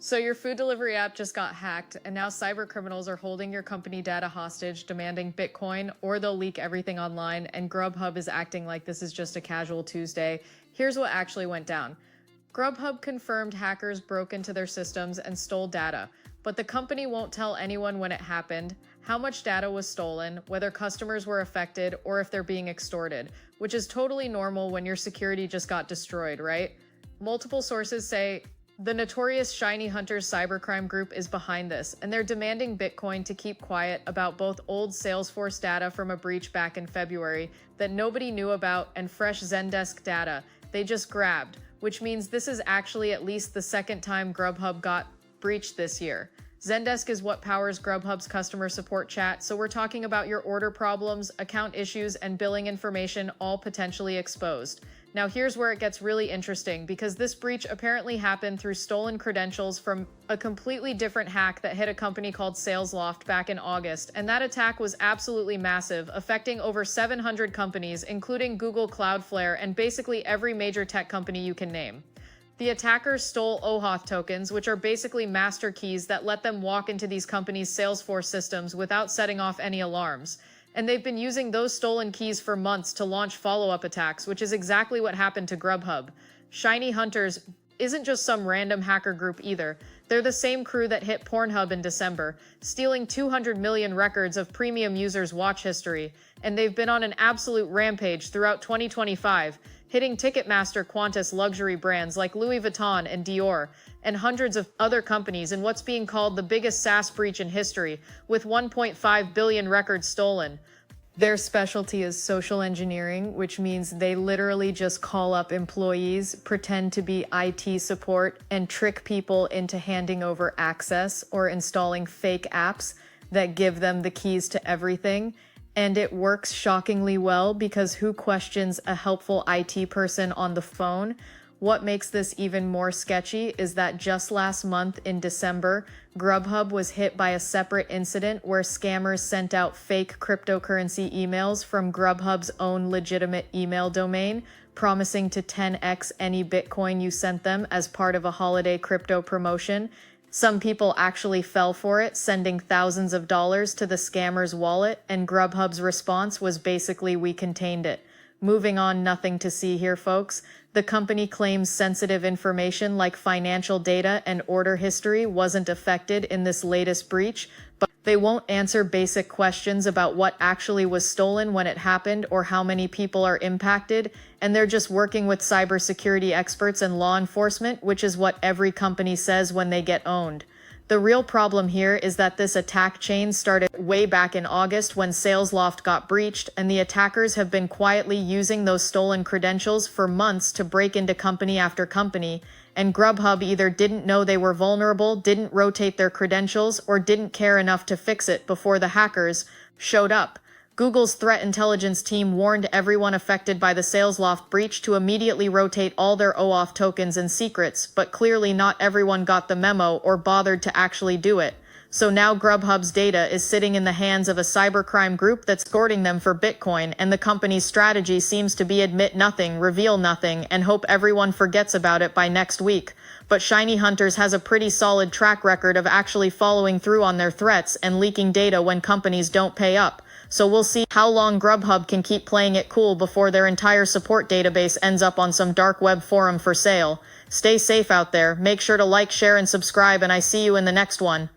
So your food delivery app just got hacked, and now cyber criminals are holding your company data hostage, demanding Bitcoin, or they'll leak everything online, and Grubhub is acting like this is just a casual Tuesday. Here's what actually went down. Grubhub confirmed hackers broke into their systems and stole data, but the company won't tell anyone when it happened, how much data was stolen, whether customers were affected, or if they're being extorted, which is totally normal when your security just got destroyed, right? Multiple sources say the notorious ShinyHunters cybercrime group is behind this, and they're demanding Bitcoin to keep quiet about both old Salesforce data from a breach back in February that nobody knew about and fresh Zendesk data they just grabbed, which means this is actually at least the second time Grubhub got breached this year. Zendesk is what powers Grubhub's customer support chat, so we're talking about your order problems, account issues, and billing information all potentially exposed. Now here's where it gets really interesting, because this breach apparently happened through stolen credentials from a completely different hack that hit a company called SalesLoft back in August, and that attack was absolutely massive, affecting over 700 companies, including Google, Cloudflare, and basically every major tech company you can name. The attackers stole OAuth tokens, which are basically master keys that let them walk into these companies' Salesforce systems without setting off any alarms. And they've been using those stolen keys for months to launch follow-up attacks, which is exactly what happened to Grubhub. ShinyHunters isn't just some random hacker group either. They're the same crew that hit Pornhub in December, stealing 200 million records of premium users' watch history, and they've been on an absolute rampage throughout 2025, hitting Ticketmaster Qantas luxury brands like Louis Vuitton and Dior, and hundreds of other companies in what's being called the biggest SaaS breach in history, with 1.5 billion records stolen. Their specialty is social engineering, which means they literally just call up employees, pretend to be IT support, and trick people into handing over access or installing fake apps that give them the keys to everything. And it works shockingly well, because who questions a helpful IT person on the phone? What makes this even more sketchy is that just last month in December, Grubhub was hit by a separate incident where scammers sent out fake cryptocurrency emails from Grubhub's own legitimate email domain, promising to 10x any Bitcoin you sent them as part of a holiday crypto promotion. Some people actually fell for it, sending thousands of dollars to the scammer's wallet, and Grubhub's response was basically, "We contained it." Moving on, nothing to see here, folks. The company claims sensitive information like financial data and order history wasn't affected in this latest breach, but they won't answer basic questions about what actually was stolen when it happened or how many people are impacted, and they're just working with cybersecurity experts and law enforcement, which is what every company says when they get owned. The real problem here is that this attack chain started way back in August when SalesLoft got breached, and the attackers have been quietly using those stolen credentials for months to break into company after company, and Grubhub either didn't know they were vulnerable, didn't rotate their credentials, or didn't care enough to fix it before the hackers showed up. Google's threat intelligence team warned everyone affected by the SalesLoft breach to immediately rotate all their OAuth tokens and secrets, but clearly not everyone got the memo or bothered to actually do it. So now Grubhub's data is sitting in the hands of a cybercrime group that's escorting them for Bitcoin, and the company's strategy seems to be admit nothing, reveal nothing, and hope everyone forgets about it by next week. But ShinyHunters has a pretty solid track record of actually following through on their threats and leaking data when companies don't pay up. So we'll see how long Grubhub can keep playing it cool before their entire support database ends up on some dark web forum for sale. Stay safe out there, make sure to like, share, and subscribe, and I see you in the next one.